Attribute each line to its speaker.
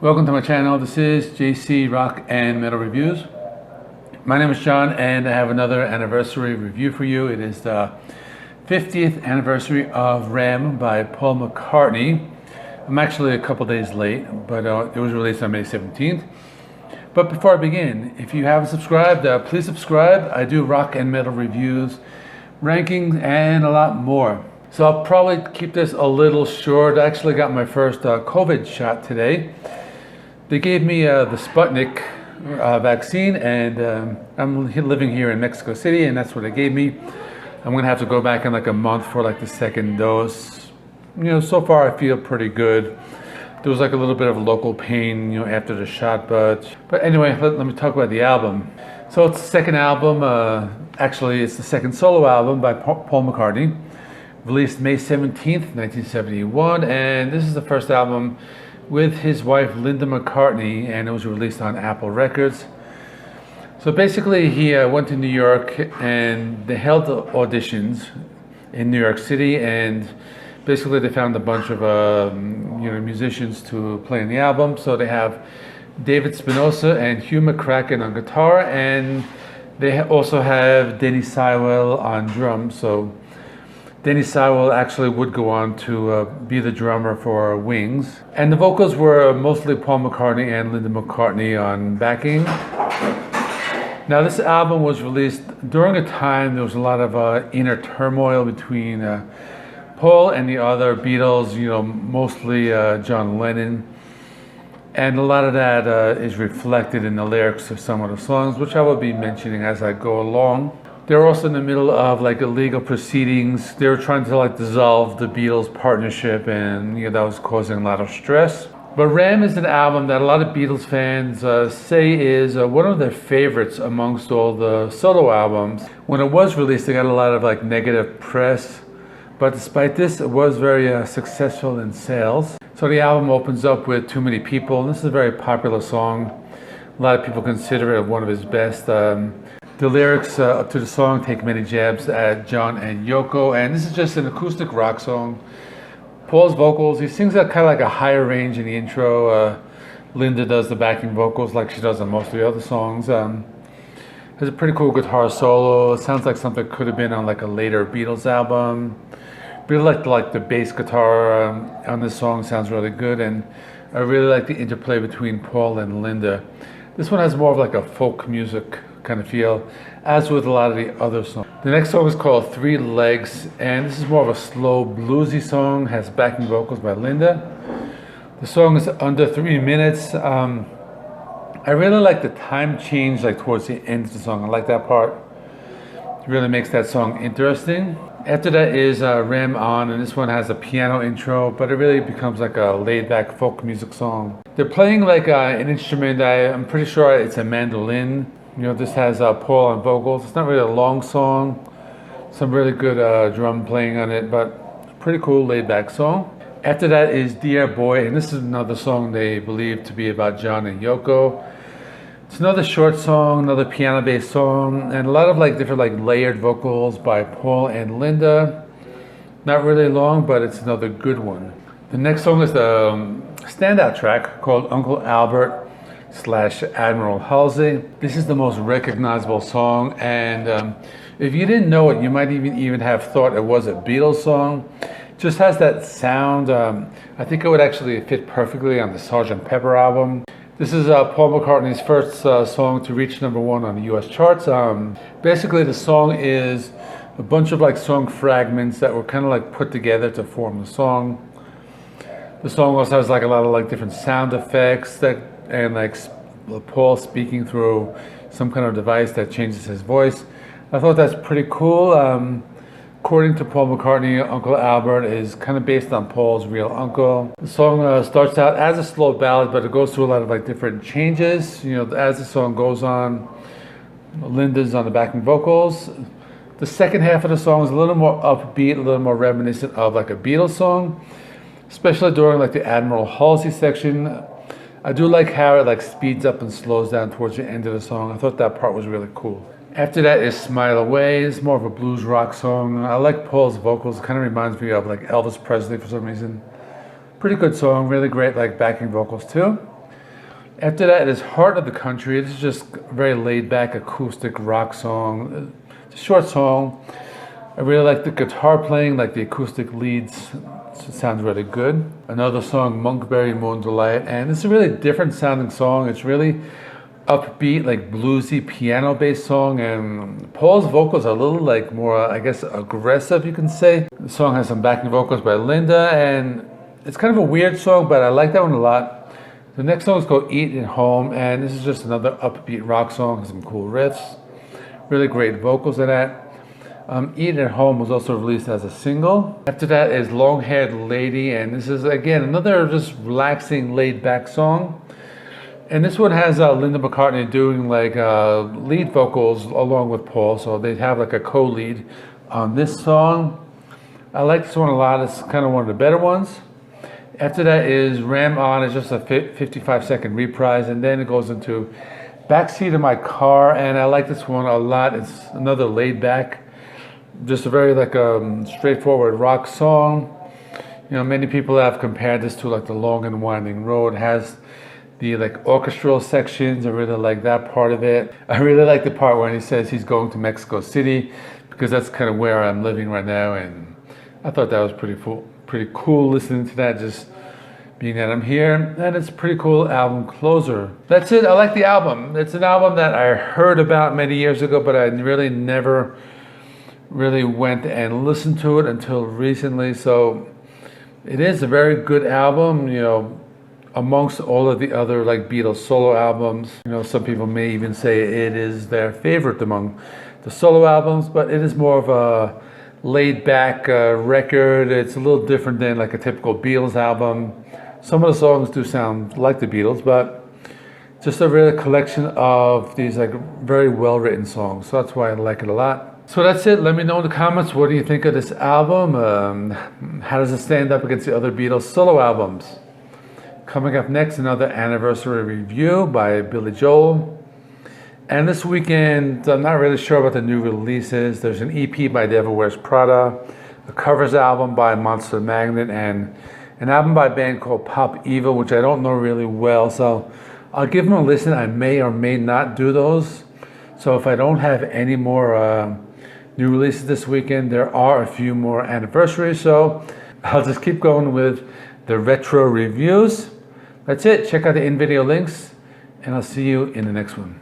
Speaker 1: Welcome to my channel. This is JC Rock and Metal Reviews. My name is John and I have another anniversary review for you. It is the 50th anniversary of Ram by Paul McCartney. I'm actually a couple days late, but it was released on May 17th. But before I begin, if you haven't subscribed, please subscribe. I do rock and metal reviews, rankings, and a lot more. So I'll probably keep this a little short. I actually got my first COVID shot today. They gave me the Sputnik vaccine, and I'm living here in Mexico City, and that's what they gave me. I'm gonna have to go back in like a month for like the second dose. You know, so far I feel pretty good. There was like a little bit of local pain, you know, after the shot, but anyway, let me talk about the album. So it's the second album. Actually, it's the second solo album by Paul McCartney, released May 17th, 1971, and this is the first album with his wife Linda McCartney, and it was released on Apple Records. So basically he went to New York and they held the auditions in New York City, and basically they found a bunch of musicians to play in the album. So they have David Spinoza and Hugh McCracken on guitar, and they also have Denny Sywell on drums. So Denny Sywell actually would go on to be the drummer for Wings. And the vocals were mostly Paul McCartney and Linda McCartney on backing. Now this album was released during a time there was a lot of inner turmoil between Paul and the other Beatles, you know, mostly John Lennon. And a lot of that is reflected in the lyrics of some of the songs, which I will be mentioning as I go along. They were also in the middle of like illegal proceedings. They were trying to like dissolve the Beatles partnership, and you know, that was causing a lot of stress. But Ram is an album that a lot of Beatles fans say is one of their favorites amongst all the solo albums. When it was released, it got a lot of like negative press, but despite this, it was very successful in sales. So the album opens up with Too Many People, and this is a very popular song. A lot of people consider it one of his best. The lyrics to the song take many jabs at John and Yoko, and this is just an acoustic rock song. Paul's vocals, he sings at kind of like a higher range in the intro. Linda does the backing vocals like she does on most of the other songs. Has a pretty cool guitar solo. It sounds like something could have been on like a later Beatles album. Really like the bass guitar on this song, sounds really good, and I really like the interplay between Paul and Linda. This one has more of like a folk music kind of feel, as with a lot of the other songs. The next song is called Three Legs, and this is more of a slow bluesy song, has backing vocals by Linda. The song is under 3 minutes. I really like the time change like towards the end of the song. I like that part. It really makes that song interesting. After that is Ram On, and this one has a piano intro, but it really becomes like a laid-back folk music song. They're playing like an instrument. I'm pretty sure it's a mandolin. You know, this has Paul on vocals. It's not really a long song. Some really good drum playing on it, but pretty cool laid-back song. After that is Dear Boy, and this is another song they believe to be about John and Yoko. It's another short song, another piano-based song, and a lot of like different like layered vocals by Paul and Linda. Not really long, but it's another good one. The next song is the standout track called Uncle Albert / Admiral Halsey. This is the most recognizable song, and if you didn't know it, you might even have thought it was a Beatles song. It just has that sound. I think it would actually fit perfectly on the Sgt. Pepper album. This is Paul McCartney's first song to reach #1 on the US charts. Basically the song is a bunch of like song fragments that were kind of like put together to form the song. The song also has like a lot of like different sound effects and like Paul speaking through some kind of device that changes his voice. I thought that's pretty cool. According to Paul McCartney, Uncle Albert is kind of based on Paul's real uncle. The song starts out as a slow ballad, but it goes through a lot of like different changes. You know, as the song goes on, Linda's on the backing vocals. The second half of the song is a little more upbeat, a little more reminiscent of like a Beatles song, especially during like the Admiral Halsey section. I do like how it like speeds up and slows down towards the end of the song. I thought that part was really cool. After that is Smile Away. It's more of a blues rock song. I like Paul's vocals. It kind of reminds me of like Elvis Presley for some reason. Pretty good song, really great like backing vocals too. After that is Heart of the Country. This is just a very laid back acoustic rock song. It's a short song. I really like the guitar playing, like the acoustic leads. It sounds really good. Another song, Monkberry Moon Delight, and it's a really different sounding song. It's really upbeat, like bluesy piano based song, and Paul's vocals are a little like more, I guess, aggressive, you can say. The song has some backing vocals by Linda, and it's kind of a weird song, but I like that one a lot. The next song is called Eat at Home, and this is just another upbeat rock song with some cool riffs. Really great vocals in that. Eat at Home was also released as a single. After that is Long Haired Lady, and this is again another just relaxing, laid back song. And this one has Linda McCartney doing like lead vocals along with Paul, so they have like a co-lead on this song. I like this one a lot. It's kind of one of the better ones. After that is Ram On. It's just a 55-second reprise, and then it goes into Backseat of My Car, and I like this one a lot. It's another laid back, just a very like straightforward rock song. You know, many people have compared this to like The Long and Winding Road. It has the like orchestral sections. I really like that part of it. I really like the part when he says he's going to Mexico City, because that's kind of where I'm living right now, and I thought that was pretty cool listening to that, just being that I'm here. And it's a pretty cool album closer. That's it. I like the album. It's an album that I heard about many years ago, but I really never really went and listened to it until recently. So it is a very good album, you know, amongst all of the other like Beatles solo albums. You know, some people may even say it is their favorite among the solo albums, but it is more of a laid back record. It's a little different than like a typical Beatles album. Some of the songs do sound like the Beatles, but just a real collection of these like very well written songs. So that's why I like it a lot. So that's it. Let me know in the comments, what do you think of this album? How does it stand up against the other Beatles solo albums? Coming up next, another anniversary review by Billy Joel. And this weekend, I'm not really sure about the new releases. There's an EP by Devil Wears Prada, a covers album by Monster Magnet, and an album by a band called Pop Evil, which I don't know really well. So I'll give them a listen. I may or may not do those. So if I don't have any more new releases this weekend, there are a few more anniversaries. So I'll just keep going with the retro reviews. That's it. Check out the in-video links, and I'll see you in the next one.